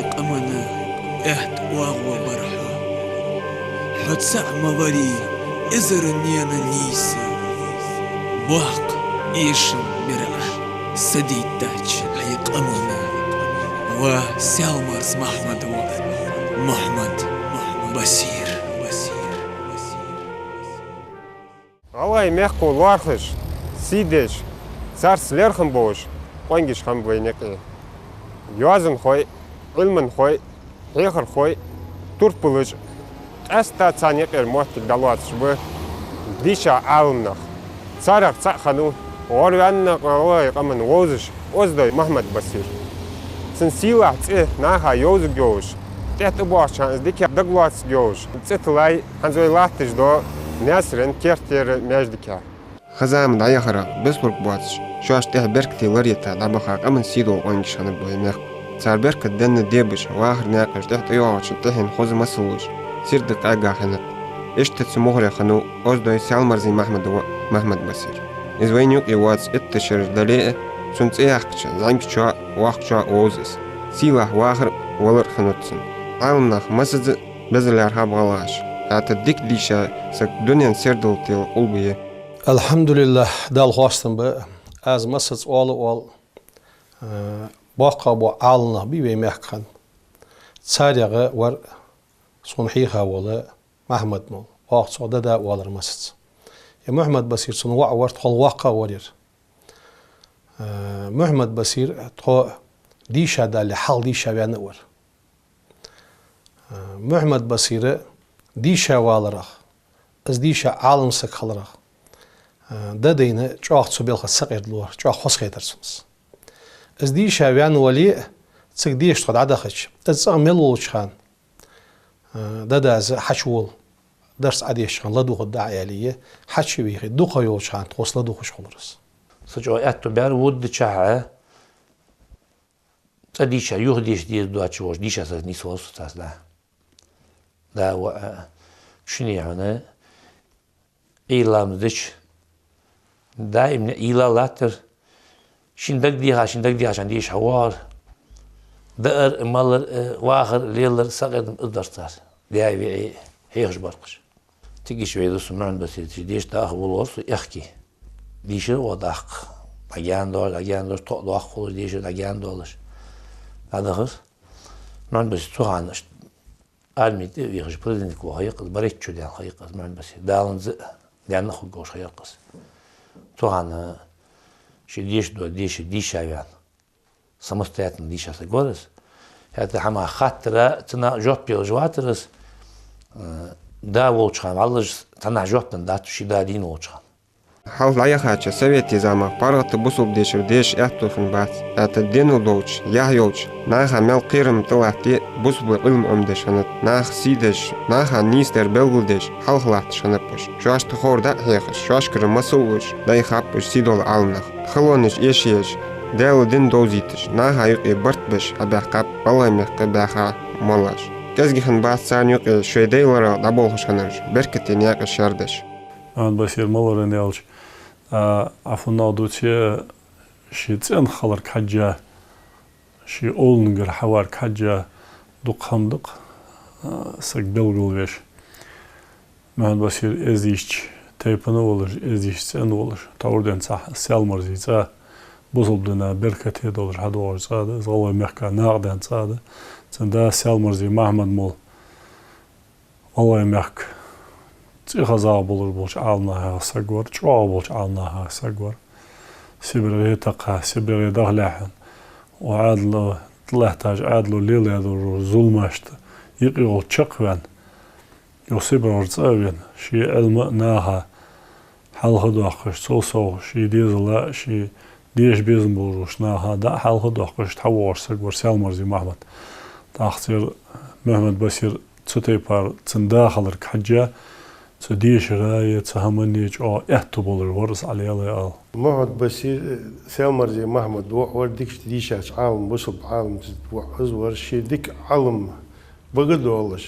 حيق أمنا احت واغوى برحة حد سعم بري إزر نيانا نيسا بوحق إيشن برح سديد تاج حيق أمنا وسالمرز محمد بصير Алай мягко лархыш, сидеш, царс лерхым бош, қонгиш хам бейнеке. Юазын хой, илмын хой, хехыр хой, турт пылыш, әста цанекер мохтик далуатш бы, диша алымнах. Царах цахану, орвяннах алай қамын озыш, оздай Махмад Басир. Сын силах ци наха йозы геош, тәті башчаныз дике дыглац геош, цитылай ханзой лахтыш до, Нәсірін кертері мәждіке. Қызамын аяқыра біз бұрқ батыш. Шуаштығы беркті ларета дабақақ амын сидол оңгішаны боймеқ. Царберкі дәнні дебіш, вағыр нәқіш дәхті яғычын тәхін қозы масылыш. Сирдік әгақынық. Ештіці мұғыры қану оздой сәлмарзы Махмад Басир. Извайнюк и вац етті шырыш дәлеі, сүнц әяқчы, заңкча, уақча оғызыз. Силах вағыр олыр қынытсын. Алымнақ масызы бізілер хабғалаш. أتديك ديشا سك دنيا سردل تيل قلبي. الحمد لله دال خواستم با از مسج اول باقا با عالنا بي محكن تساريغا ور صنحيها ولا محمد مول واقع صعدا دا والر مسج يا محمد بصير صن ور تخل واقع ورير محمد بصير تو ديشا دا لحال ديشا بيان ور محمد بصير ديشا والرخ از ديشا عالم سكالرخ ددينا جاخ صبيلخ سقير دلور جاخ خص خيترسمس از ديشا وان ولي تسك ديش تقعد عدخش از ملولش خان ددا از حشول درس عديش خان لدوخ الداعي عليه حشي بيخي دوخ يولش خان توصل دوخش خلرس سجوا اتو بار ود تشاع تديشا يهديش دي دواتشوش ديشا سني سوس تاسلا دا و شنو يعني إيلامدش دائما إيلالاتر شندق ديها عشان ديش حوار دقر مالر واخر ليلر سقط الدرتار داعي هيخش برقش تيجي شوية دوس معن بس ديش داخ والوص يحكي ديش وداخ أجان دول تقضى خلص ديش أجان دولش هذا خص معن بس توهانش أرميت يخش بريدنك وهيقص بريت شو دان هيقص معن بس دالنز دان نخو جوش هيقص توهان شي ديش عيان سمستياتن ديش هسجورس هذا حما خاطرة تنا جوب بيلجواترس دا волчхан аллаж тана жоптан дату шида дин волчхан حاول لا يخاطر سويتي زعما بارغت بوصل ديش احتوفن بات اتدينو دوش ياهيوش ناخا مل قيرم طلعتي بوصل علم امدشنت ناخ سيدش ناخا نيستر بلغلدش حلخلات شنبش شواش تخور دا هيخش شواش كرم مسووش دا يخابش سيدول عالنخ خلونش ايشيش داو دين دوزيتش ناخا يقي برتبش اباقاب والله ميقي باخا مولاش كازجيخن بات سان يقي شوي دايلرا دابولخش خنرش بركتين ياقي شاردش محمد بصير مولر نيالش عفوا دوتي شي تسن خلر كحجة شي أولنجر حوار كحجة دق خندق سك بلغلوش محمد بصير ازيش تيبنا ولش ازيش تسن ولش تاوردن صح سالمر زيتا بوصل بدنا بركة دولش حدوار صاده زغلو مخكا ناقدن صاده تندا سالمر زي محمد مول والله مخك تيخزا بولر بولش عالناها ساقور تشوا بولش عالناها ساقور سيبرغي تقا سيبرغي دغلاحن وعادلو طلعتاج عادلو ليلة يدور ظلماشت يقيغو تشقوان يو سيبرغ تصاوين شي علم ناها حالها دوخش صوصو شي ديزلا شي ديش بيزن بولروش ناها دا حالها دوخش تحوار ساقور سالمرزي محمد تاختير محمد بصير تسوتيبار تنداخلر كحجة تديش غاية تهمنيج أو احتبول الورس على يلا محمد بصير سالمرزي محمد ورديكش تديش عالم بصب عالم وحزور شي ديك عالم بقد والله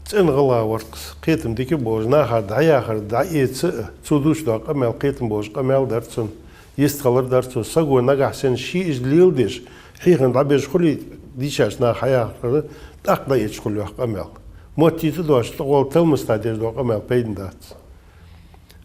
تن غلا ورقص قيتم ديك بوج ناخر دعي آخر دعي تسودوش داق أمال قيتم بوج أمال درتون يستخلر درتون سقو نجح سن شي إجليل ديش حيخن دعبيش خلي ديشاش نا حياة كذا تقدر يدخل يحق أمل موتي تدوش تقول تلمس تادير دو أمل بين دات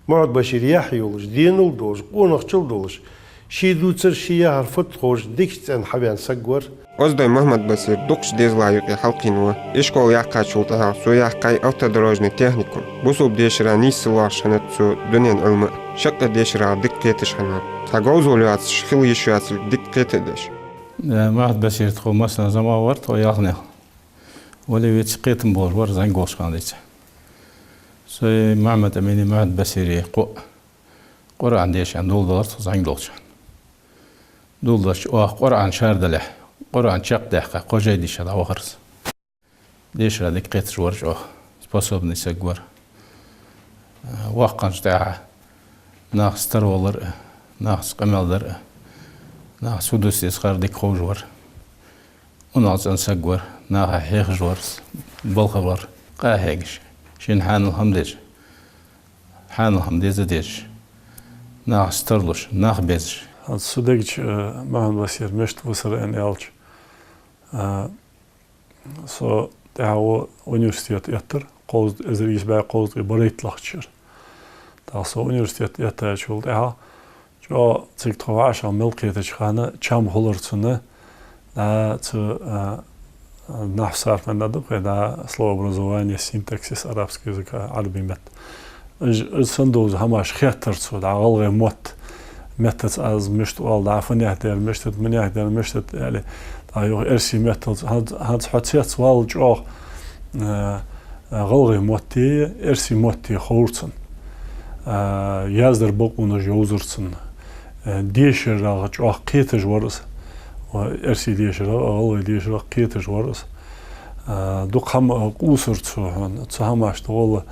معد بشير يحيولش دينول دوش قونق تشل دوش شي دوتر شي يهر فتخوش ديكت أن حبيان سجور Оздай Махмад Басир дукш дезлаюки халкинуа. Ишкол яхка чултаха су яхкай автодорожный техникум. Бусуб дешира нисла шанатсу дунен илмы. Шакка дешира диккетиш хана. Тагозулюац шхил ешуац диккетедеш. معهد بسير تخو مثلا زما ورت وياغني ولي ويتقيتم بور ور زنقوش كان ديت سي معمد اميني معهد بسيري قرآن ديش عن دول دولار زنقوش دول داش قرآن شاردله قرآن شق دقيقة قوجي ديش هذا وخرز ديش هذا قيت جورج способный سجور واقع جتاع ناس ترولر ناس قمالدر نا سودوس يسخر ديك خوجور وناس انسجور نا هيخ جورس بالخبر قاهيش شين حان الحمدج حان الحمديز ديش نا سترلوش نا بيزش سودكش مهن بسير مشت وصل ان الج سو تاو университет يتر قوز ازريش با قوز بريت لخشر تا سو университет يتر شول تاو جو تكتواش عم ملقيتش خانة كم هولرتونه دا تو نحسر من دادوك دا слово образование синтаксис арабский язык عربي مت الصندوق هماش خيتر تو دا غلغي موت متت از مشت وال دا فنيهتر مشتت منيهتر مشتت يعني دا يو ارسي متت هاد حتيت وال جو غلغي موتي ارسي موتي خورتن يازدر بقونا جوزرتن ديشر راغ قيتج ورس وارسي ديشر غلغي ديشر قيتج ورس دوق هم قوسر تو هماش تغول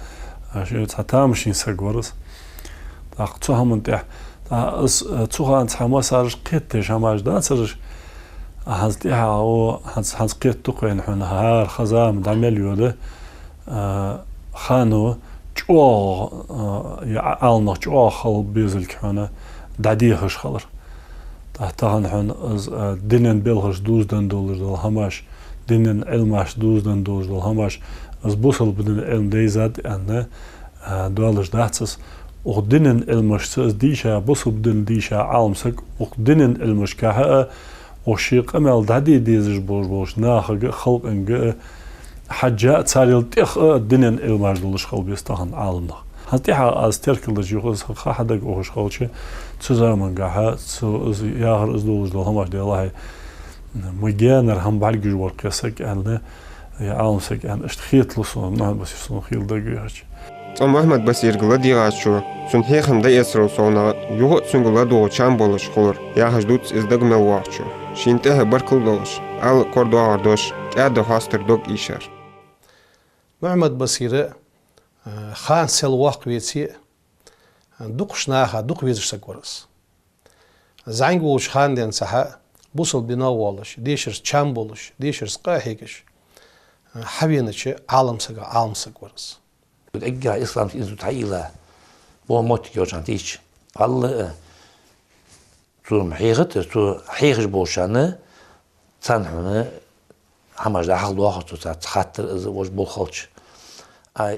شو تامشين سجورس داق تو هم تاع تو هان تحما سارج قيتج هماش دا سرج هاز تاع او هاز قيت تقين حنا هار خزام دعمل يوده خانو جو يعالنا جو خل بيزل كهنا دعديهش خلر تحتهن حن از دينن بيلهش $12 دل هماش دينن علماش $12 دل هماش از بوصل بدن علم ديزاد ان دولش داتس و دينن علمش از ديشا بوصل بدن ديشا عالمسك و دينن علمش كها و شيق امل دعدي ديزش بوش ناخ خلق ان حاجة تساريل تيخ دينن علماش دلش خل بيستهن عالمنا هاتيها از تركلش يخص خاحدك اوش خلشي تزامن قاها تز ياهر ازدولش دل هماش دي الله مجانر هم بعرجج ورقيسك ان عالمسك ان اشتخيت لصون نعم بس يصون خيل دقيقش Махмад Басир гладиачу сун хехам да есрол сона юго сунгладо чам болыш холор я хаждут издагмел вахчу шинтеhe баркыл долыш ал кордуардош кадо хастер дог ишар محمد بصيرة خان سل واقويتي دقشناها دق ويزش سكورس زعنقوش خان دين سحا بوصل بنا والش ديشرس چام بولش ديشرس قاهيكش حبينش عالم سكورس اجا اسلام انزو تعيلا بو موت يوجان تيش الله تو محيغت تو حيغش بوشانه تنحونه هماش دا حق دوخ تو تخاطر از وش بول خلش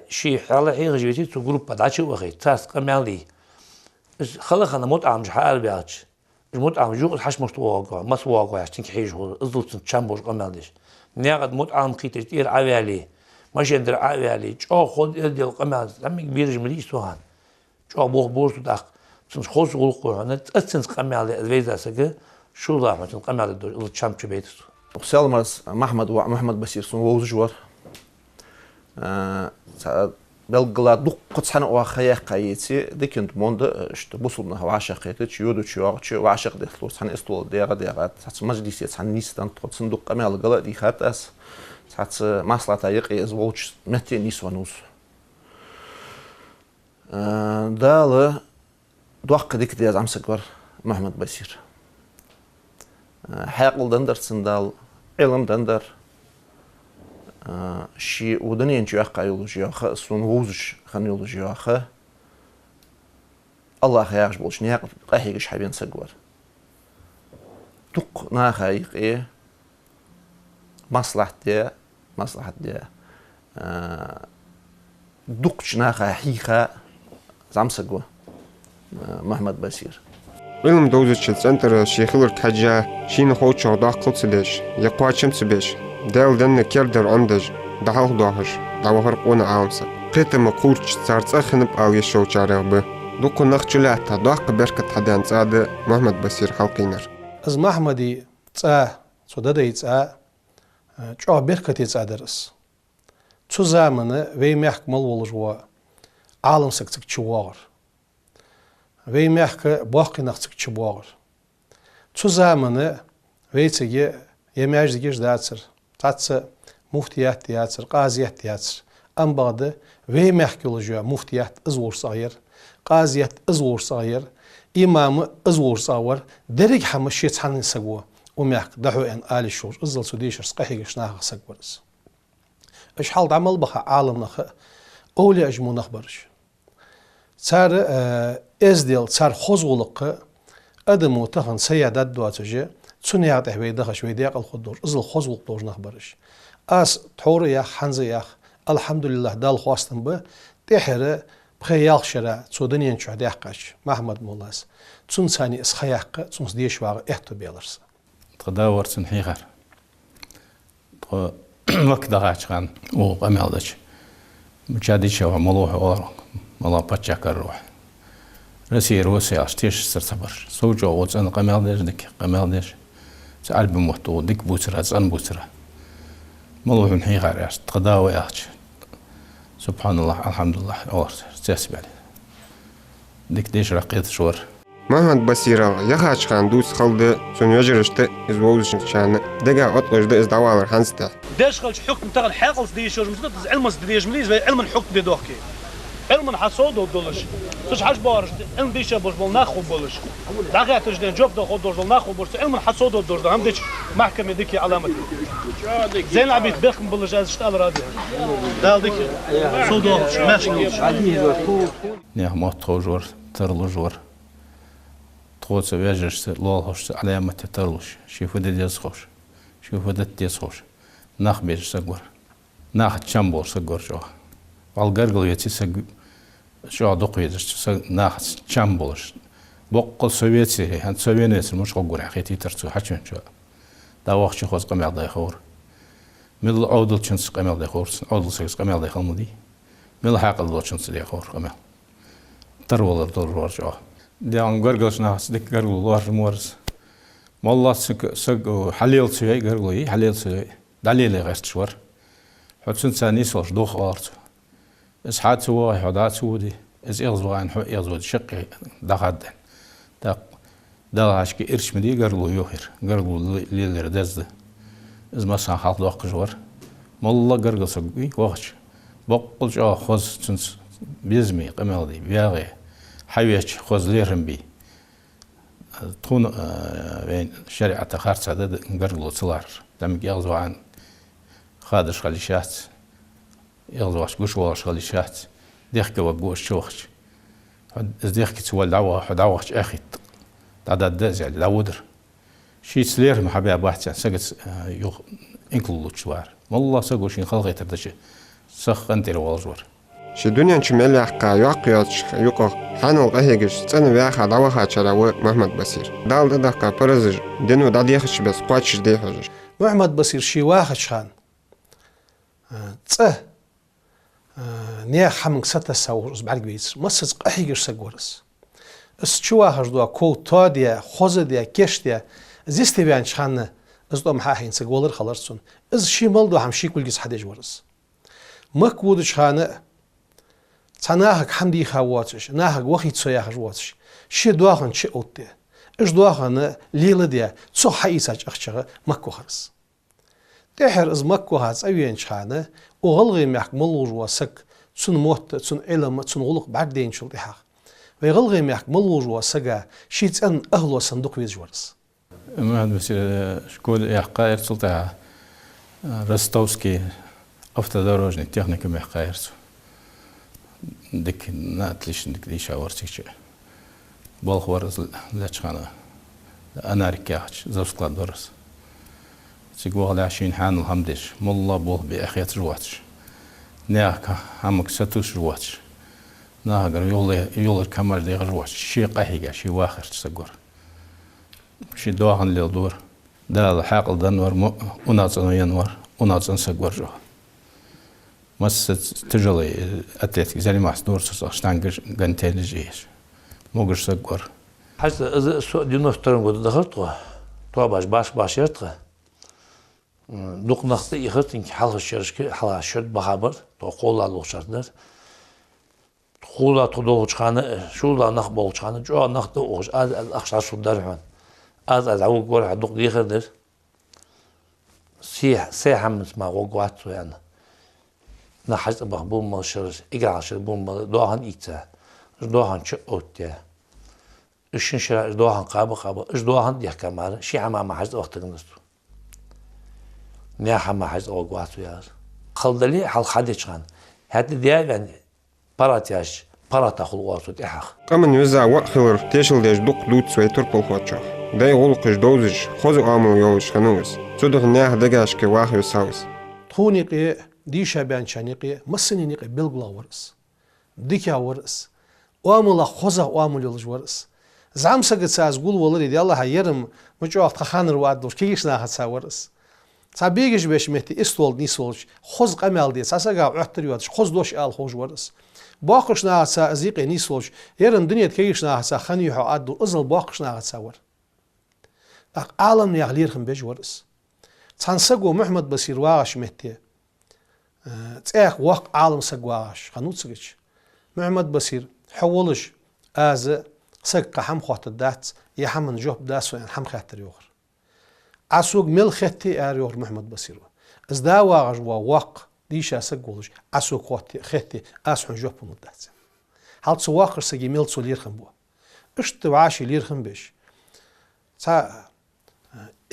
شي حاله حيغش بيتي تو جروب داچو وخي تاس قمالي خلق انا موت عم حال بياتش الموت عم جو حش مستوى ما سواق عشان كيحيج هو ازلت تشامبوش قماليش نيغد موت عم قيت كتير عوالي ماشي ندير عوالي جو خد ديال القمال لما كبير جملي سوهان جو بوخ بورتو داق تنش خوش غلقو انا تسنس قمالي ادفيزا سك شو ضاع مثلا قمالي دو تشامبو بيت سالمرس محمد بسير سون ووز جوار بلغلا دوق قصحنا واخيا قايتي ديكنت موند اشت بوصلنا هو عاشق يتش يودو تشي وعاشق دخلو سن استول ديغا تاع مجلس تاع نيستان صندوق قمال غلا دي خاتس تاع مصلحه يقي از ووتش متي نيس ونوس دال دوق ديك ديز امسكور محمد بسير حاقل دندر سندال علم دندر شي ودنين جو قايولوجيا خ سون ووزش خنيولوجيا خ الله خيارش بولش نيق قاهيش حبين سغور دق نا خايق ايه مصلحة دي دقشنا حيخة زمسقوا محمد بصير علم دوزة السنتر شيخلر كحجة شين خوت شغدا قلتلش يقواتشم تبش دال دن كيردر عندج دعوه داهش دعوه قونا عامسك قيتم قورش صارت أخنب أو يشو جارغبه دوكو نخجلاتا داق بركة حدان سادة محمد بصير خلقينر از محمدي صددي جوا بركة درس تو زمانه وی محكمل ولجوا عالم سكتك چوار وی محك باقي نختك چوار تو زمانه وی تيجي يماج ديش داتر تاتس مفتيات دياتر قاضيات دياتر ام بعد وی محك ولجوا مفتيات ازور صاير قاضيات ازور صاير إمام ازور صاور درج حمشيت حن سجوا ومحك دحو ان آل الشور ازل سوديش سقحي شناها سجورس اش حال عمل بخا عالم نخ اولي اجمو نخبرش صار ازديل صار خزغلق ادمو تخن سيادات دواتجي تسنيات هويدا خشويديا الخدور ازل خزغلق دوج نخبرش اس تور يا حنز يا الحمد لله دال خواستم به تحره بخيال شرا تودنين شهد يحقش محمد مولاس تون ثاني اسخياق تون ديش واغ احتو بيلرس تداور سنحيغر وقت دغاچغان او قمالدش مجادي شو ملوح اور ملا باتشاكر روح رسي روسي اشتيش سرتبر سوجو وزن قمالدش دك قمالدش سال بموتو دك بوترا زن بوترا ملوح نحيغر تداوي اخ سبحان الله الحمد لله اور تسبح دك ديش رقيت شور محمد بصير يخاش خان دوس خلد سنوجرشت ازوزشن شان دغا اطلجد از داوالر حنسته داش خلش حكم تاع الحاقل دي شور مزد علم ديج مليز علم الحكم دي دوكي علم حصود ودولش فش حاج بارش علم ديش باش بول ناخو بولش دغا تجدن جوب دو خود دول ناخو بولش علم حصود ودول هم ديك محكمه ديك علامه زين عبيد بخم بولش از شتال رادي دال ديك سودو ماشي نه ما توجور ترلجور تقول بيجرش لولهش علامة ترلش شوفوا ديس خوش شوفوا ديس خوش ناخ بيجر سجور ناخ تشامبور سجور شو والجرجل يتي سج شو دقيقة ناخ تشامبورش بقول سويتي هن سوينيس مش قبور حقيقي ترتو حشون شو دا وقت شو خاص قمع ضي خور مل عودل تشنس قمع ضي خور عودل سكس قمع ضي خمودي مل حاقل دول تشنس ضي خور قمع ترول دور شو ديان غرغلش ناس ديك غرغل وار مورس والله سق حليل سوي غرغلي حليل سوي دليل غيرت شور حتى ثاني صور دوخ ارت اسحات سوا حدات سودي از يغزو عن يغزو شقي دغد دا عشكي قرش مدي غرغل يوخر غرغل ليلر دزد از مثلا حال دوق جور والله غرغل سقي وخش بقول جا خذ تنس بيزمي قمالدي بياغي حيوش خوزليرم بي تون بين شريعة خارج عدد نقرلو صلار دم يغزو عن خادش خليشات يغزو عش قوش واش خليشات ديخك وقوش شوخش ديخك تسوال دعوة أخي تعداد دازع لاودر شي سليرم حبيب بحث سقط إنكلو شوار والله سقو شين خلقي تردش سخ أنتي والجور شي دنيا نشمل يحقا يقياتش يقو حانو قهيجش تسنو بياخا دواخا چراو محمد بصير دال دقا برزج دينو دا ديخش بس قواتش ديخش محمد بصير شي واحد شان تصه نيا حمق ستا ساورس بعد بيس مسس قهيجش سغورس اس چوا هجدوا كو تاديا خوزديا كشتيا زيستي بيان شان ازدوم حاحين سغولر خلرسون از شي مالدو هم شي كلجس حدج ورس مكود شانه تناهك حمدي خواتش ناهك وخيت سياح جواتش شي دواخن شي اوتي اش دواخن ليله ديا صو حيساج اخشغه مكو خرس تحر از مكو هاز اوين شانه وغلغي محكمل جواسك تسن موت تسن علم تسن غلق بعدين شل دحق ويغلغي محكمل جواسك شي تن اهلو صندوق ويز جورس ما بس شكون يحقاير سلطه رستوسكي автодорожный техникум يحقايرسو ديك ناتليش ديك دي شاورتيش بالخوار لاتشخانا انا ركاش زوسكلا دورس تقول عشرين حان الحمدش ملا بول بأخيات رواتش ناك همك ستوش رواتش ناقر يولر كمر ديغ رواتش شي قهيقة شي واخر تسقر شي دوغن للدور دال حاقل دنور وناصن ينور وناصن سقر جو مس تجلي أتلتك زي ما حصدور شتانجر جنتين جيش موجر سقر حس إذا سو دينو افترم قد دخلت تو باش يرتقى دوق نقطة يخرتين حلقة الشركة حلقة شرط بخبر تو قولا لوشردر قولا تدور شخانة شو لا نخبول شخانة جو نقطة وش از الأخشار شو درهن از عو قول دوق يخردر سيح همس ما وقعت يعني نحس بخبون ما شرش إجرا شربون ما دوهن إيتا دوهن شو أوتيا إيشن شرا دوهن قابة إيش دوهن ديه كمارة شي عم ما حس وقت النستو نيا ما حس وقعت وياه خلدلي حل خديش خان هاد ديال يعني باراتياش باراتا خلواتو تحق قمن يوزع وقخلر تيشل ديش دوق دوت سويتر بالخواتشا داي غلقش دوزج خوزو عامل يولش خنوز صدق نياه دقاش كي واخر ساوس تخونيقي ديشا بان شانيقي مسنينيقي بلغلا ورس ديكا ورس واملا خوزا وامل يولش ورس زعم سقط ساز قول والله دي الله يرم مجوعت خانر وادوش كيش ناخد ساورس سابيجش باش مهتي استول نيسولش خوز قمال دي ساسا قاو عطر يوادش خوز دوش آل خوش ورس باقش ناخد سا ازيقي نيسولش يرم دنيا كيش ناخد سا خانيوحو عدو ازل باقش ناخد ساور عالم يغليرخم بيج ورس تانسقو محمد بصير واغش مهتي تاخ وق عالم سقواغش خانوت سقش محمد بصير حولش از سق حم خوات الدات يحمن جوب داس وين حم خاطر يوغر عسوق مل ختي اريور محمد بصير ازدا واغش وق ديشا سقولش عسوق خوات ختي اسحن جوب مدات حال سواقر سقي مل سولير خنبو اشت وعاشي لير خنبش تا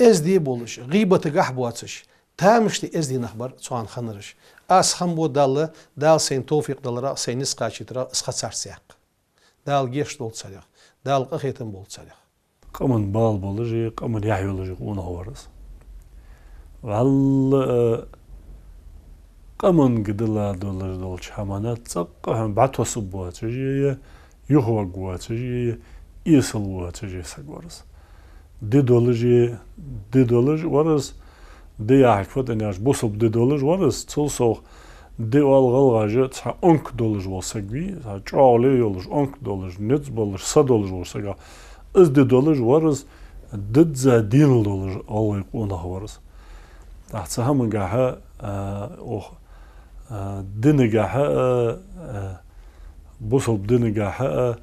از دي بولش غيبه تقح بواتش تامشتي از دي نخبر صوان خنرش اس خنبو دال سين توفيق دلرا سينس قاچيترا اسخصار سياق دال جيش دول ساليق دال قخيتن بول ساليق قمن بال بولجي قمن يحيولجي قونا هورس وال قمن قدلا دول شامانات تسقهم بعتو سبوات جي يهو قوات جي يسلوات جي سقورس دي دولجي ورس دي يحفظ انياش بوصب دي دولج ورس تلصو دي والغلغاجة تسا $10 والسقوي تسا جعولي يولج $10 نتز بولج $100 والسقا از دي دولج ورس ددزا $10 الله يقونا ورس تحت هم قاها دين قاها بوصب دين قاها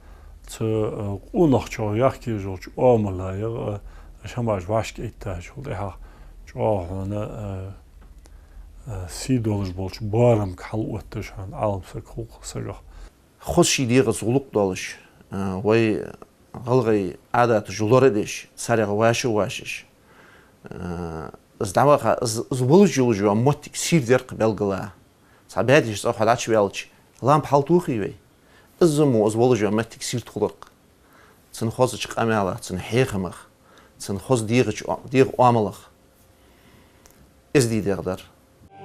تقونا خشو يحكي جوج آملا شماش واشك ايتاج وليها هنا $3 بولش بارم كحلوتش عن عالم سكوك سجح خوشي ديغ زغلق دولش وي غلغي عادات جولوردش سارغ واشش ازدعوا زبولج يولجوا موتك سير درق بلغلا صابادش صح حداش ويلش لام حالتوخي وي ازمو زبولجوا موتك سير تخلق تن خوزش قماله تن حيخمخ تن خوز ديغ عاملخ از دي دغدر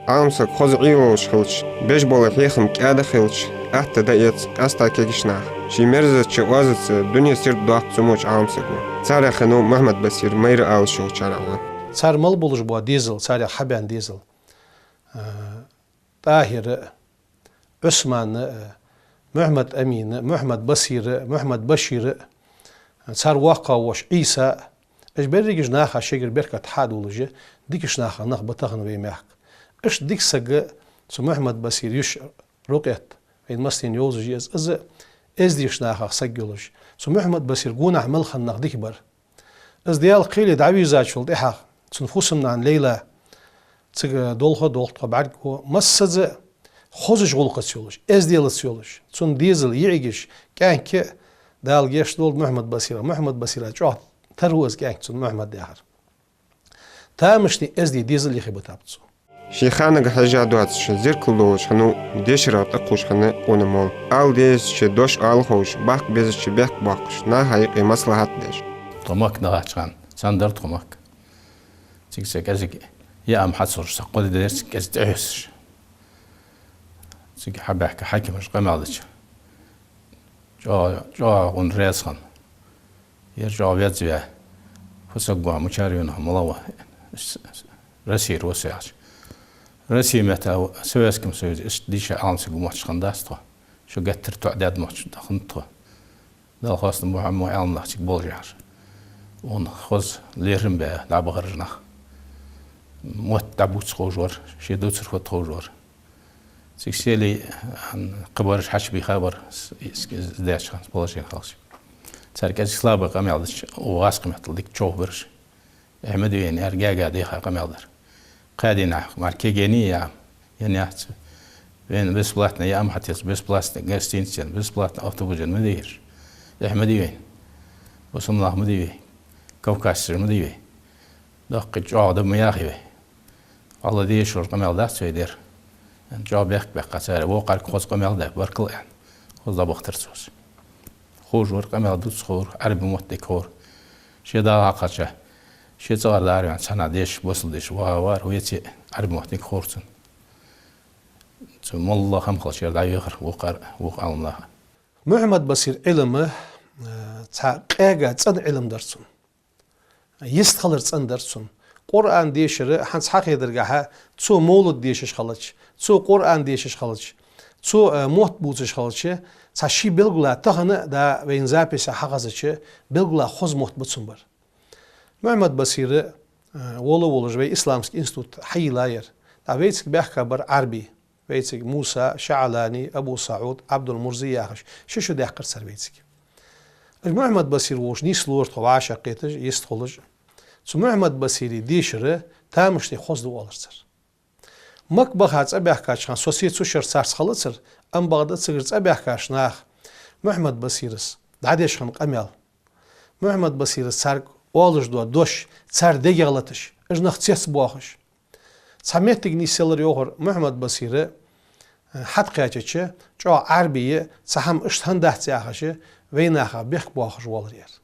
عامسك خوز عيوش خلش بيش بولا حيخم كادا خلش احتا دايت استا كيشناخ شي مرزت شي وازت دنيا سير دوات سموش عامسك ساري خنو محمد بصير مير آل شو چارعوان سار مل بولش بوا ديزل ساري حبان ديزل طاهر عثمان محمد أمين محمد بصير محمد بشير سار واقع وش عيسى اش بريجش ناخا شجر بركة حاد ولجه ديكش ناخا نخ بتخن ويمحك اش ديك سج سو محمد بصير يش رقيت بين مستين يوزج از ديش ناخا سجلج سو محمد بصير قونا عمل خن نخ ديكبر از ديال قيل دعوي زاجل ديحا سنفوسنا عن ليلى تسج دولخو دولت بعدكو مسز خوزج غلقت يولج از ديال يولج سن ديزل يعيش كان ك دال جيش دول محمد بصير جوه تروز كانت محمد داهر تامشتي از ديزل يخي بتابتسو شيخانة حاجة دواتش زير كلوش خنو ديشرات اقوش خنو اونمول آل ديش چه دوش آل خوش باق بيزش چه بيق باقش نا حقيقي مصلحات ديش طماك نغاچان ساندر طماك تيكسك ازيك يا أم حصر سقود درس كست عيسش سيك حبك حكي مش قمالش جا ون راسخن يرجع بيتزبع فسقوا مشاريونهم الله رسير وسعش رسي متى سويسكم سويس ديش عام سقوا ماتش خنداستو شو قتر تعداد ماتش دخنتو ده خاص مو عام نحكي بولجار ون خوز ليرم به لعب غرنا موت تابوت خوجور شي دوتر خو خوجور سيكسيلي قبرش حش بخبر داش خاص بولجار خاص سركز سلابه قمالش واسق متلدك تشوبرش احمد يعني ارجع قاعد قمالدر قاعدين ماركيجيني يعني بين بس بلاتنا يا ام حتى بس بلاستيك غاستينشن بس بلاتنا اوتوبوجن مدير احمد وين وسم الله مدير كوكاسر مدير دق جواد مياخي الله دي شور قمال ده سيدير جواب يخ بقصار وقر خوز قمال ده بركل يعني خوز بخترسوس خوج ور قمال دوس خور عرب متكور شدا حقشه شي صار دار يعني سنه ديش وصل ديش وار ويتي عرب متك خورتن ثم الله هم خلش يرد يخر وقر الله محمد بصير علمه قاعد صد علم درسون يستخلر صن درسون قرآن ديشر حنس حق يدرجها تو مولد ديشش خلش تو قرآن ديشش خلش تو موت بوتش خلش تشي بلغلا تهنا دا بين زابس حقزش بلغلا خوز موت بتسمبر محمد بصير ولا جوي إسلامسك إنستوت حي لاير دا بيتك بيحكبر عربي بيتك موسى شعلاني أبو سعود عبد المرزي ياخش شو ده يحكر سر بيتك محمد بصير وش نيس لور طواشة قيتج يستخلج سو محمد بصيري ديشره تامشتي خوز دوالرسر مك بخات أبيحكاش خان سوسيتو شر سارس خلصر أم بغداد سجرت أبيحكاش ناخ محمد بصيرس دعديش خان قميل محمد بصيرس سارك والج دو دوش سار ديجي غلطش اجنخ تيس بواخش سميت تجني سيلر يوهر محمد بصيره حد قاچچه جو عربيه سهم اشتهن دهتياخشه ويناخا بيخ بواخش والرير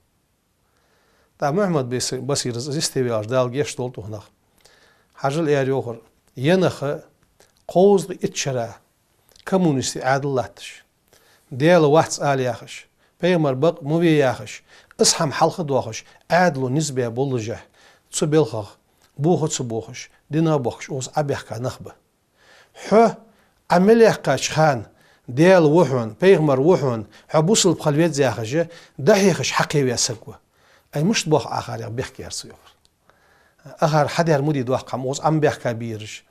دا محمد بصير زيستيبياش دال گيشتول توهنخ حاجل اير يوهر ينخ قوز اتشرا كومونيستي عادلاتش ديال واتس الياخش بيمر بق موبي ياخش اسهم حلقه دوخش عادلو نسبه بولجه تسو بيلخ بوخ تسو بوخش دينا بوخش اوز ابيحكا نخبه حو عمليه قاش خان ديال وحون بيغمر وحون حبوصل بخلويت زياخجه دحيخش حقي ويسقوه اي مش بوخ اخر بيحكي يرسيوخ اخر حد يرمودي دوخ قموز ام بيحكا بيرش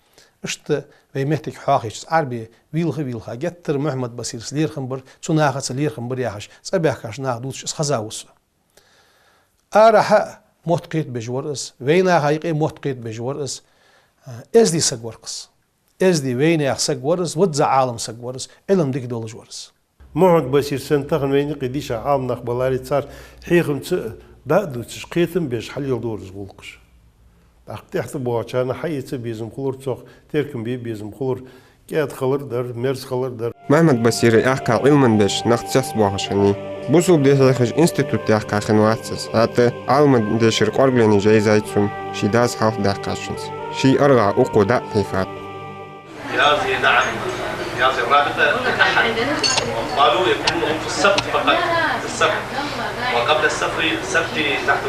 اشت بيمهتك حاخش عربي ويلخ جتر محمد بصير سلير خمبر تناخ سلير خمبر ياخش صبيحكاش ناخدوش خزاوس ارح موتقيت بجورس وينا حقيقي موتقيت بجورس از دي سقورقس از دي وينا سقورس ودز عالم سقورس علم ديك دول جورس محمد بصير سنتخن وين قديش عام نخبلاري صار حيخم دا دوتش قيتم بيش حل يدور زغلقش تحت بوچانا حيت بيزم خلور تصخ تركم بيزم خلور كاد خلر در مرز خلر در محمد بصير احكى علما باش نختص بوغشني بوصل ديخش انستيتوت يحكى خنواتس هات علم ديشر قربلني جايزايتسون شي داز حاف داقاشنس شي ارغى اوقو دا حيفات يازي نعم يازي الرابطة قالوا يكون في السبت فقط في السبت وقبل السبت تحت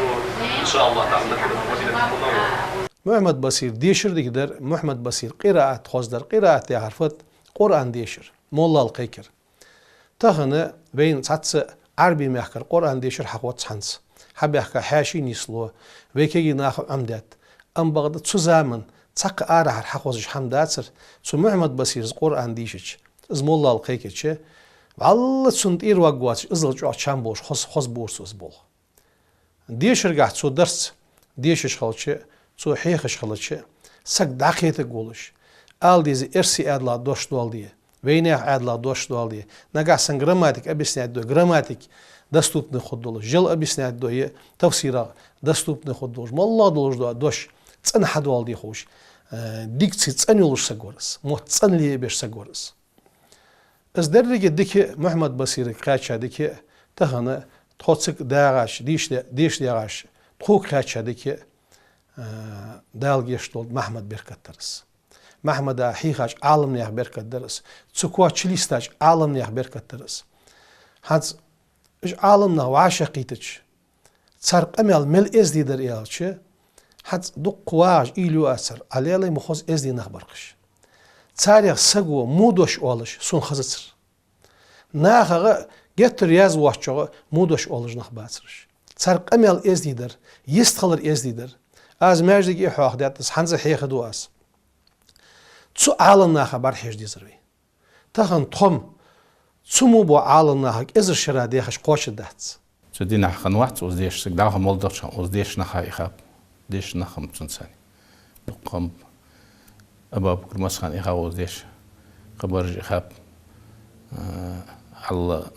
ان شاء الله تعالى مدينة المنورة. محمد بصير ديشر ديقدر محمد بصير قراءة خوزدر قراءة يعرفت قرآن ديشر مولا القيكر تهنا بين ساتس عربي محكر قرآن ديشر حقوت سانس حب يحكى حاشي نيسلو ويكي ناخ عمدات ام بغداد سوزامن تسق ارح حقوزش حمداتر سو محمد بصير قرآن ديشش از مولا القيكر والله سنت اير واقواتش ازل جو چامبوش خص بورسوز بول ديشر قاعد سو درس ديشش خلچ سو حيخش خلچ سق دقيقه قولش ال ديز ارسي ادلا دوش دولديه وينه ادلا دوش دولديه نغاسن грамматик объяснять до грамматик доступный ход долж жил объяснять до تفسيرا доступный ход долж молла долж до дош цен хадвалди خوش ديكسي ценилуш сагорс мо ценли беш сагорс از درجه ديك محمد بصير قاچا ديك تهنا توصق داغاش ديش داغاش تخو قاچا ديك دال گشتول محمد برکت درس محمد حیخاج عالم نیخ برکت درس چکوا چلیستاج عالم نیخ برکت درس هنز اش عالم نه وعشقیتش صرق امل مل ازدی در ایالچه هنز دو قواج ایلو اثر علیلی مخوز ازدی نخبرقش تاريخ سقو مودوش أولش سون خزتر ناخا جتر ياز واشجع مودوش أولش نخباترش تارك أمل إزديدر يستخلر إزديدر از ماجدك إحوخ داتس حنز حيخ دواس تسو عالم ناخا برحيش ديزروي تخن توم تسمو بو عالم ناخا إزر شرا ديخش قوش داتس تسو دي ناخن وقت وزديش سقداها مولدرش وزديش ناخا إخاب ديش ناخا متنساني نقوم أبا بكر مسخن إخاوز ديش قبرج إخاب على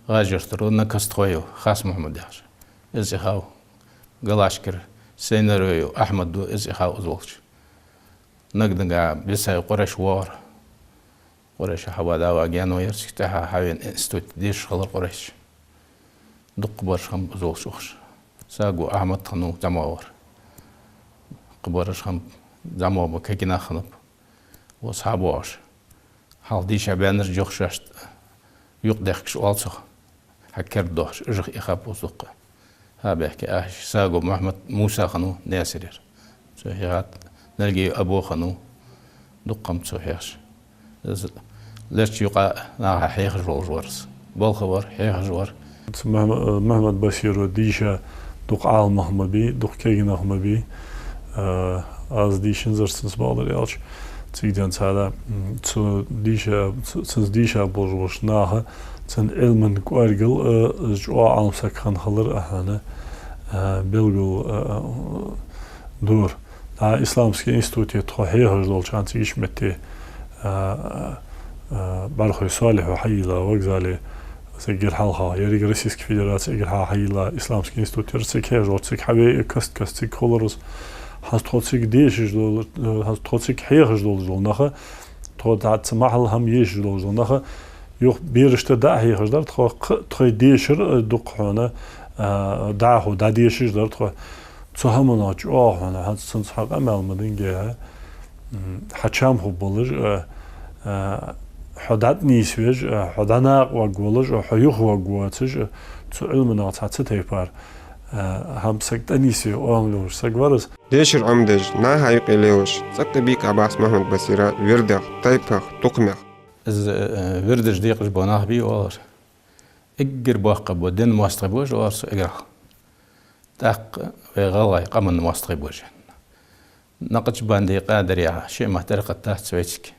غاجر ترون كستخويو خاص محمد داش إز إخاو قلاشكر سيناريو أحمد دو إز إخاو زولش نقدنقا بيساي قرش وار قرش حوادا واجيانو يرسكتها حاوين إنستوت ديش خلر قرش دق برشخم زولش وخش ساقو أحمد خنو جماور قبرشخم زمو بكينا خنب وصحابوش حال دي شبانر جوخشاشت يقدخش والسخ حكر دوش اجخ إخاب وصدق ها بيحكي ساقو محمد موسى خنو ناسرير سوحيات نلقي أبو خنو دقم سوحياش ليش يقع ناها حيخ جورس بالخبر حيخ جور محمد بشير ديشا دق عال محمبي دق كينا محمبي از دیشن زرستنس بالر یالش تیگدن سالا تو دیشا بولش ناه تن علمن قارگل جو عالم سکان خلر اهانه بلگل دور دا اسلامسکی انستیتوتی توهی هجدول چانتیش متی برخوی صالح و حیلا وگزالی سجل حالها یری روسیسک فدراسیه جرها حیلا اسلامسکی انستیتوتی رسیک هجدول سیک حوی کست سیک خلرس has trotsig deesh dol has trotsig heerig dol nache tot dat ze mahal ham yeesh dol nache yoch berishte da heerig dar tro deesher duqhona da ho da deesh dar tro so hamona jo hana hat sons haq amalmadin ge hacham ho bolur حداد نیسویج حدانا و گولش و حیوخ و گواتش تو علم ناتات تیپار هم سكت أنيسي وأملوش سكبرز ديشر عمدج نا هايق إليوش سكت بيك عباس محمد بسيرة وردخ طيبخ تقمخ إز وردج ديقش بوناه بي وار إجر باقب ودين مواستقبوش وارسو إجرخ تاق وغلاي قمن مواستقبوش نقش باندي قادر يا شيء ما ترقت تحت سويتك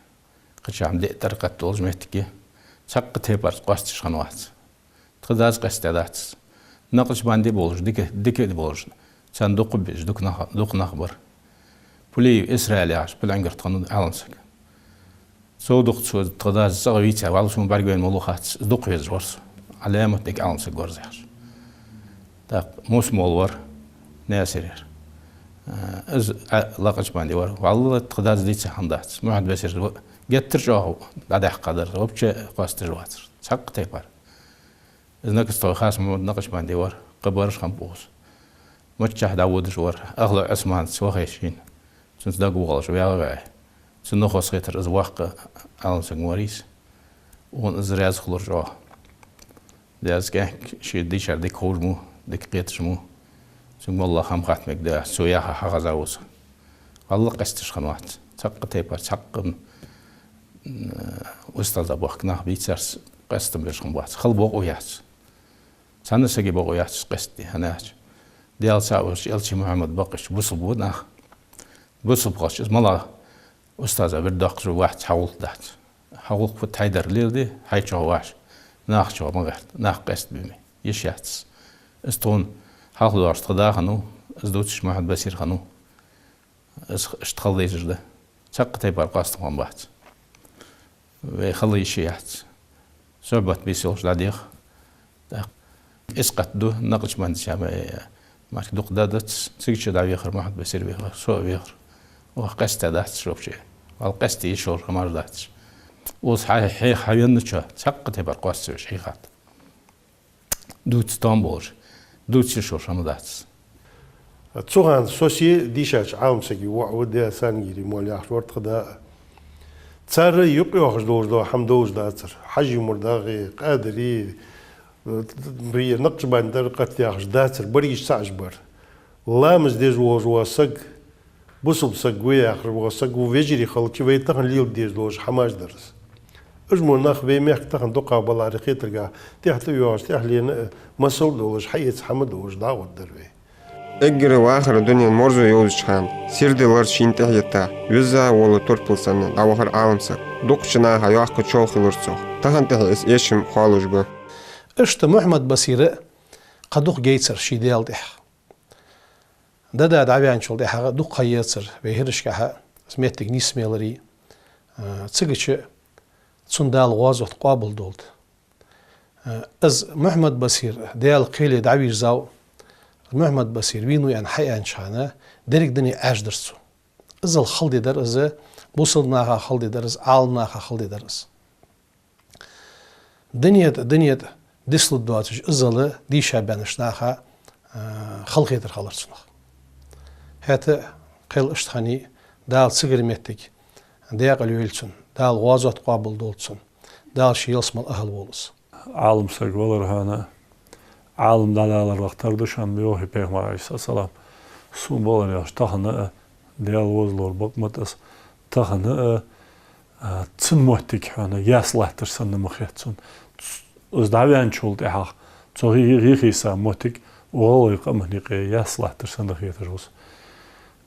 قش عم دي ترقت تولج مهتكي سقط هيبرز قاستش خنوات تخداز قستادات نقش باندي بولش ديك بولش سان دوق بيش دوق نخبر بولي إسرائيل عاش بالعنقر تقنون أعلنسك سو دوق سو تقداز سغويتها والشون بارجوين مولوخات دوق يزورس علامة ديك أعلنسك ورزيش تاق موس مولور ناسير از لاقش باندي ور والله تقداز ديتها حندات محمد بشير جتر جاهو لدح قدر وبش قاستر واتر سق تيبار إذا نقص خاص نقش باندي ور قبرش خمبوس متشح داود جور أغلى عثمان سوخيشين سنت داقو غلش وياغاي سنخو سخيتر إز واقع ألم سنغوريس وون إز رياز خلور جوا دياز كان شي ديشار ديك خوجمو ديك قيتشمو سنغ والله خم خاتمك دا سوياها حغزاوس والله قستش خنوات سق تيبار سق أستاذ أبو حكنا بيتسرس قستم بيش خنبوات خل بوغو ياتس سنة سجي بوغو ياتس قستي هناش ديال ساوش يلشي محمد بقش بوصل بودناخ بوصل بقش اسمه أستاذ برداق جو واحد حول دات حول فت حيدر ليل دي حيشوا واش ناخ شو مغرد ناخ قست بيمي يشياتس استون حال دار استخدا خنو ازدوتش محمد بسير خنو اشتغل ديجر ده شق تيبار قاست من بعد ويخلي يشيات صعبت بيسولش لديخ اسقط دو نقش من شامي مارك دوق دادت سيكش داوي خر محمد بسير بيخر سو بيخر وقست دات شوف شيء والقست يشور خمار دات وص حي حيون نشا شق تبر قاست شي خات دوت اسطنبول دوت شو شمدات تسوغان سوسي ديشاش عالم سكي وعودي سانجيري مولي أخشورت خدا تسار يقيوخش دوش حمدوش داتر حجي مرداغي قادري بري نقش باندر قد ياخش داتر بريش ساجبر لامز ديز واسق بصب سق وياخر واسق وفيجري خلقي ويتخن ليل ديز دوش حماش درس اجمل ناخ بيميخ تخن دقا بالله رخيترقا تحت يواش تحلين مسؤول دوش حيث حمد دوش دعوت دروي Эггері уақыр дүнен морзу еуз шыған, сирділер шинтех ета, өзі олы торпылсаны ауғыр алымсық, дуқ жынаға яқы чоқылыр соқ, таған тәхес ешім қалыш бұ. اشت محمد بصيرة قدوق جيتسر شيدال دح دادا دعوان شول دح دوق خياتسر بهرش كها سميتك نيسميلري تسجش صندال غازوت قابل دولت از محمد بصير ديال قيل دعويش زاو محمد بصير وينو يعني حقيقة شانه درك دني أجدرسو از الخلد در از بوصلناها خلد در از عالناها خلد در از دنيا ديسلو دواتش ازاله ديشا بانشناها خلقي در خلرسناخ هاتا قيل اشتخاني دال سيجر ميتك دياق الويلسون دال غازوت قابل دولتسون دال شيلسمال أهل وولس عالم سرقولر هانا عالم دلالر وقتر دشان بيوهي پیغمبر علیه السلام سون بولر yaş tahını ديال وزلور بقمتس tahını تسن موتك هانا ياسلاتر سن مخيتسون ازدعوان شولد احاق تsohi ريخيسا موتك وغلو يقمهنيقي ياسلاتر سن مخيتروس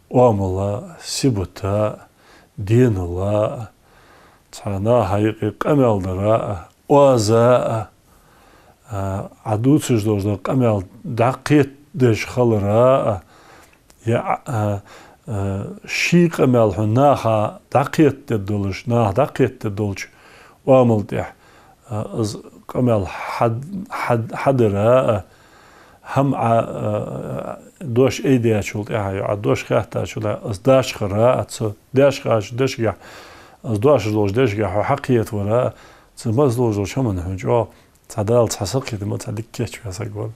واملا سيبوتا دين الله تانا حقيقي قمالدرا وازا عدوتش دوزا قمال دقيت دش خلرا يا شي قمال هناها دقيت دولش نا دقيت دولش وامل ده از قمال حدرا هم دوش ايديا شولت اها دوش خاطا شول از داش خرا اتس داش خاش داش يا از دوش دوش داش يا حقيقه ولا تمز دوش شمن هجو تعدال تحسق كده ما تعدك كيش بس أقول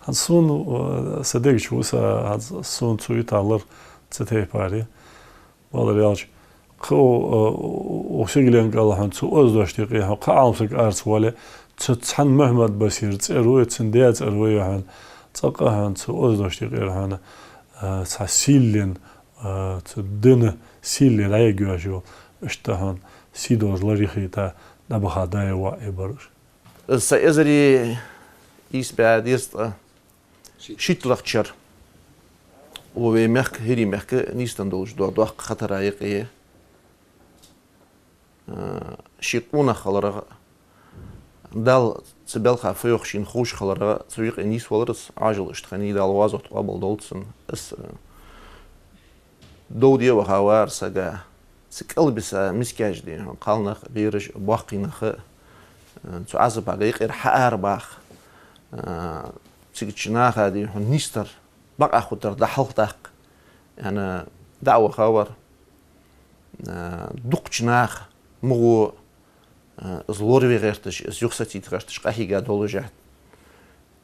هالصون صدق شو هالصون سوي تعلر تتهي باري والله رياج خو وشغلين قال هن سو أزدوش تقيه قاعم سك أرس ولا تحن محمد بصير تروي تنديات تروي هن تقى هن سو أزدوش تقيه هن تحسيلين تدنا سيل لا يجوجو اشتهن سيدوز لريخيتا نبخا داي وعبرش سأزري بعد يست شيتلخشر وبيمخ هري مخ نيستن دوش دو خطر رايقيه شيقونا خلرا دال تبلخا فيوخشين خوش خلرا سويق نيس ولرس عاجل اشتخني دال وازوت قبل دولتسن اس دودي وهوار سجا سكلبس مسكاج دي قالنا بيرج باقينخ تو عزب على غير حار باخ تيجي هذه نيستر بقى خطر ده حلقتك يعني دعوة خبر دقشناخ مو زلوري غيرتش زيوخستي تغشتش قهيجا دولجات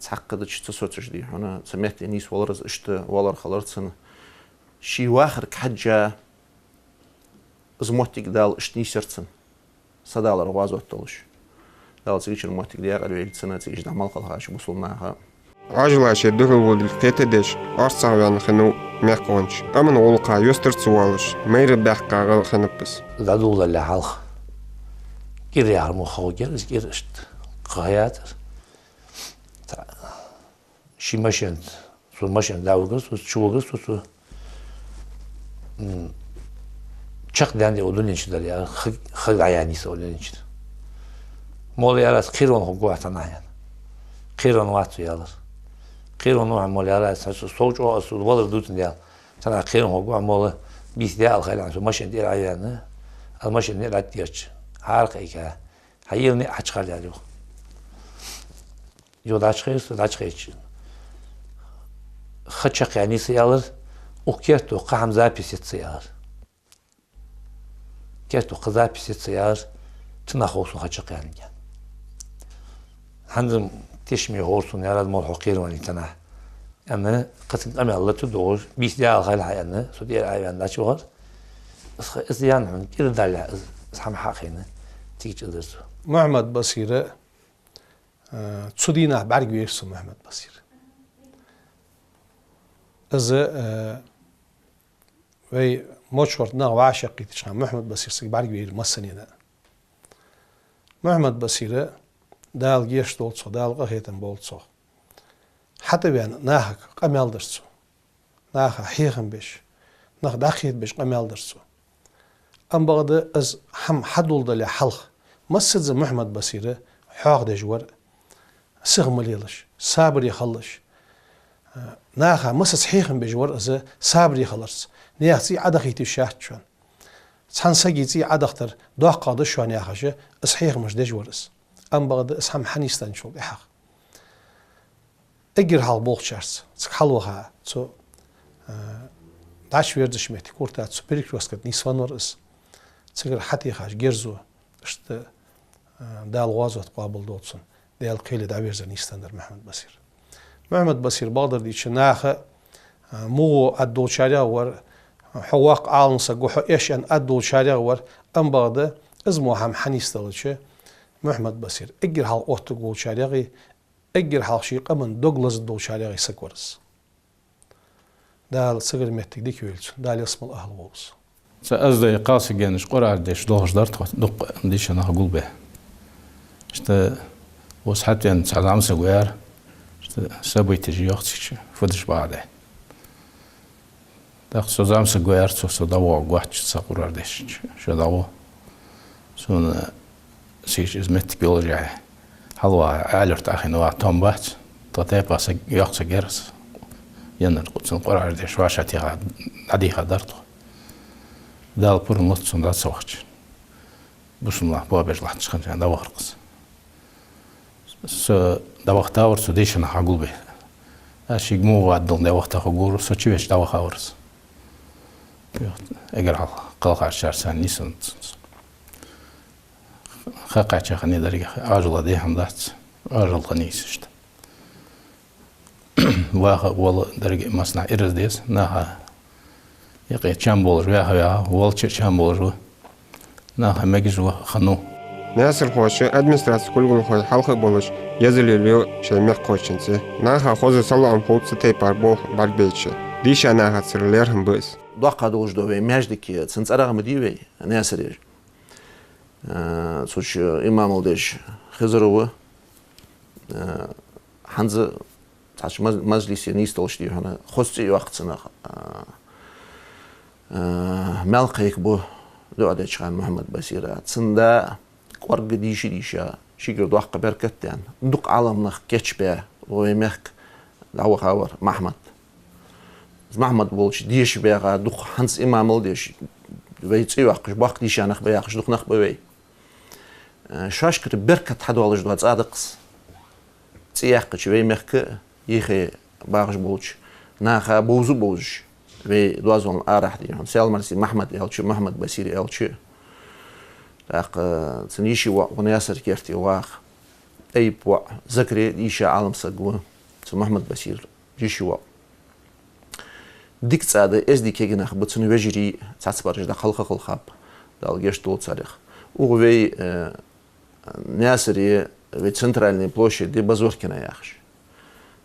تعقدتش تسوتش دي هنا سمعت نيس ولرز اشت ولر خلرتسن شي واخر كحجة زموتك دال اشتنيسرتسن صدالر وازوت دولش دال تيجي الموتك دي قالوا يلتسنا تيجي نعمل قلهاش وصلناها عجلاشي دغول القيتدش أرصعوان خنو ميقونش أمن أولقا يسترسوالش مير بحقا خنبس دادول اللي حالخ كير يعرمو خوجر كير اشت قهياتر شي ماشين سو ماشين داوغس وشوغس وسو çak dendi odun içidir ya xil ayani odun içidir. Mol yarat qiron hukuatan ayan. Qiron watu yalar. Qiron wa mol yarat soç o asul walar dutun ya. Sana qiron hukuat mol bis ya al khalan so mashin dir ayanı. Al mashin dir atiyach. Harika. Hayırni açqal ya yok. Yoda açqıysa açqıyç. Xaçaq yani yalar. Okyato qam zapisit yalar. كاتو قذابي ست سيار تناخوسو خاتشق يعني عندهم تشمي غورسون يا راد مول حقير واني تناه أنا قسم أمي الله تدور بيس ديال خير حيانا سو ديال عيان لا شغل بس يعني من كده دلع أصحاب حقينا تيجي تدرسه محمد بصير تسودينا بعرق ويرسم محمد بصير إذا وي مشورت نغ وعشقي تشان محمد بصير سك بعرق وير مسني ده محمد بصير دال جيش دولتسو دال قهيتن بولتسو حتى بيان ناهك قمال درسو ناها حيخن بيش ناخ داخيت بيش قمال درسو أم بغد از هم حدول دل حلق مسجد محمد بصير حاق دجور سغم ليلش صابر يخلش ناخا مسس حيخن بجور از صابر يخلص نياخسي عدخيت الشاهد شون سان سجيتي عدختر دوح قادش شون ياخشه اسحيخ مش دجورس أم بغد اس هم حنيستان شو بحق اجر حال بولشارس حلوها تو داش ويردش ميت كورتا تو بريك واسكت نيسوانور اس تسجل حتى خاش جيرزو اشت دال غازوت قابل دوتسون دال قيل دعويرزا نيستاندر محمد بصير بقدر دي شناخه مو ادول شارع ور حواق عالنسا قوحو ايش ان ادول شارع ور ام بغدا ازمو هم حنيستلچه محمد بصير اجر حال اوتو قول شارعي اجر حال شيق من دوغلاس دول شارعي سكورس دال سجل متك ديك ويلسون دال اسم الاهل وولس سأزدي قاسي جانش قرار ديش دوغش دارت دق ديش أنا هقول به إشتا وسحبت يعني سعد عم سوير سبوي تجي أختي فدش بعده داخل سوز عم سوير سوز دوا قوات سقرار ديش شو دوا سون سيج إزمت بيولوجيا حلوة عالرت أخي نوع توم بات تطيب أس يأخذ جرس ينر قدسن قرار ديش واشتي عدي خدرته دال بورن لطسون دال سوخش بوشن الله بوابج لحن شخن جان دا وخرقس سو دا وقت آور سو ديشن حقول به اشيق مو وادل دا وقت حقور سو چويش دا وقت آورس اگر حال قلق عشار سان نيسن خاقع چخني داري آجلا دي هم دات آجلا نيسشت واقع ولا داري مصنع إرز ديس ناها يقي چند بولر ويا والچ چند بولر نه مگجو خنو ناصر خوش ادمنستراسي كل خوي حلقة بولش يزليليو شي مخ خوشنسي ناها خوز سلام فوت ستي باربو باربيتش ديش انا هاتسرليرهم بس دوقا دوش دوي ماجدك سنصرغ مديوي ناصر سوش امام ولدش خزرو حنز تاش مجلس نيستولش دي هنا خوستي وقت سنه ملقيك بو دو عدد شغان محمد بصير تسندا قرق ديشا شيكر دوق بركتان دوق عالمنخ كتشبه ويمخك دعوة خاور محمد بولش ديش بيغا دوق حنس امام ولدش ويتسيو اقش باق ديشا نخ بياقش دوق نخ بوي شاشكر بركت حدوالش دوات صادقس تسياقش ويمخك يخي باقش بولش ناخا بوزو بولش في دوازون آرح ديهم سالمرسي محمد بصير ألشي تاق تنيشي ونياسر كيرتي واخ أي بوا ذكري ديشا عالم سقوه محمد بصير جيشي وا ديك تساعد إز دي كيجناخ بتسنو وجري تعتبر جدا خلق خاب دال جيش طول صارخ وغوي نياسري في центральной площади دي بازوركنا ياخش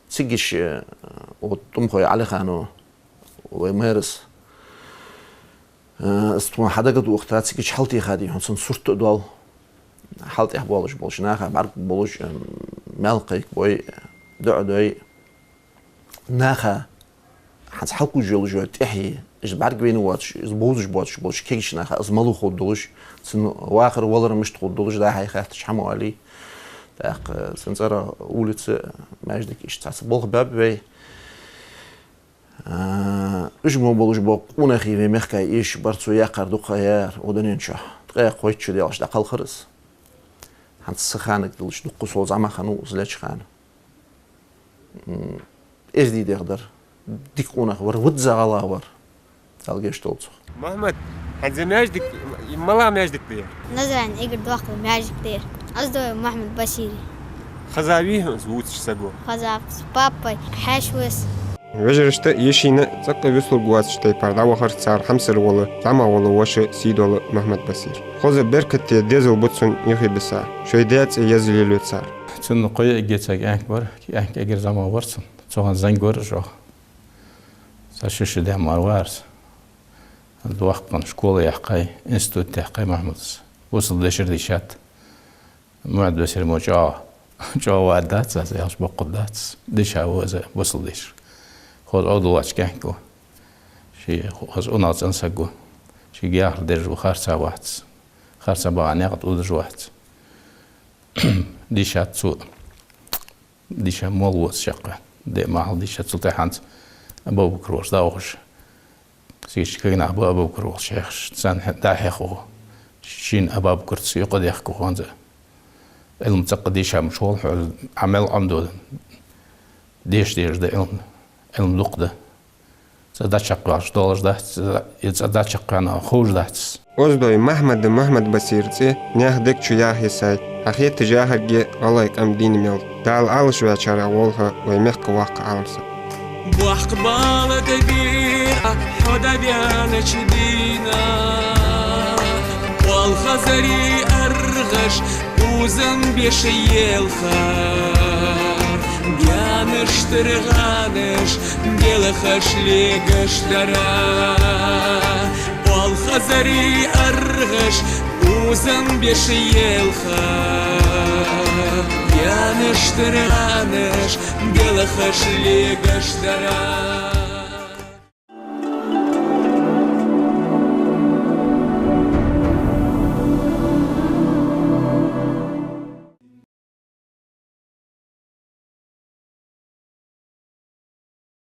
تسيجيش وطمخوي علي خانو ومارس استوى حدا قد وقتها تسكيش حالتي خادي هون صورت دول حالتي بولش ناخا بعرف بولش ملقيك بوي دعدوي ناخا حس حلقو جو تحي ايش بعرف بين واتش بوزش كيش ناخا ازملو خودولش سن واخر ولر مش تخودولش دا هاي خاطش حمو علي تاق سنصرا ولت ماجدك ايش تاس بولغ باب وي اجمو بولش بوق ونخي في مخكا ايش برتو يقر دو خيار ودنينشا تقيا قويتشو ديالش دقل خرس حنت سخانك دلش دقو سول زعما خانو زلاش خان ايش دي يقدر ديك اونخ ور ودزا غلاور تلقيش تولصو محمد حنزل ماجدك ملا ماجدك دير نزرعن اقر دوق ماجدك دير أصدقائي محمد بصيري خزاويهم زوتش سقو خزاف باباي حاشوس وجرشت يشينا تقى بيسلو جواز شتي بردا وخر صار حمسر ولا زعما ولا وش سيد ولا محمد بصير خوز بركة ديزل بوتسون يخي بسا شويدات يزلي لو صار تن قوي جيتك أكبر كأنك أجر زمان ورسن صهان زنجور جو ساشش ده مروارس الوقت كان شكولة يحقي إنستوت يحقي محمد وصل دشر ديشات معد بسير موجا جا وعدات زي هاش بقدات ديشا وزا وصل ديش خود عضو واش كهكو شي خز أناس أنسقو شي جاهر درج وخارسا واحد خارسا بعني قد أودر واحد ديشات سو ديشا مولوس شقة دي محل ديشات سلطحانت أبو بكر وش داوش سيش كينا أبو بكر وش شيخ سان داحيخو شين أبو بكر سيقو ديخكو خانزا علم تقديشا مشغول عمل عمدو ديش ده علم لوق ده زاد شقواش دولار ده زاد شقوانا خوش ده وزدوي محمد بصير تي نياخدك شويا هساي أخي تجاه جي الله يكم دين ميل دال على شوية شارع والها ويمحك واقع عالمسا بوحق بالك كبير حدا بيانا شدينا والخزري أرغش وزن بيشي الخار بيانش ترغانش بيلخش ليقش درا والخزري أرغش وزن بيشي الخار بيانش ترغانش بيلخش ليقش درا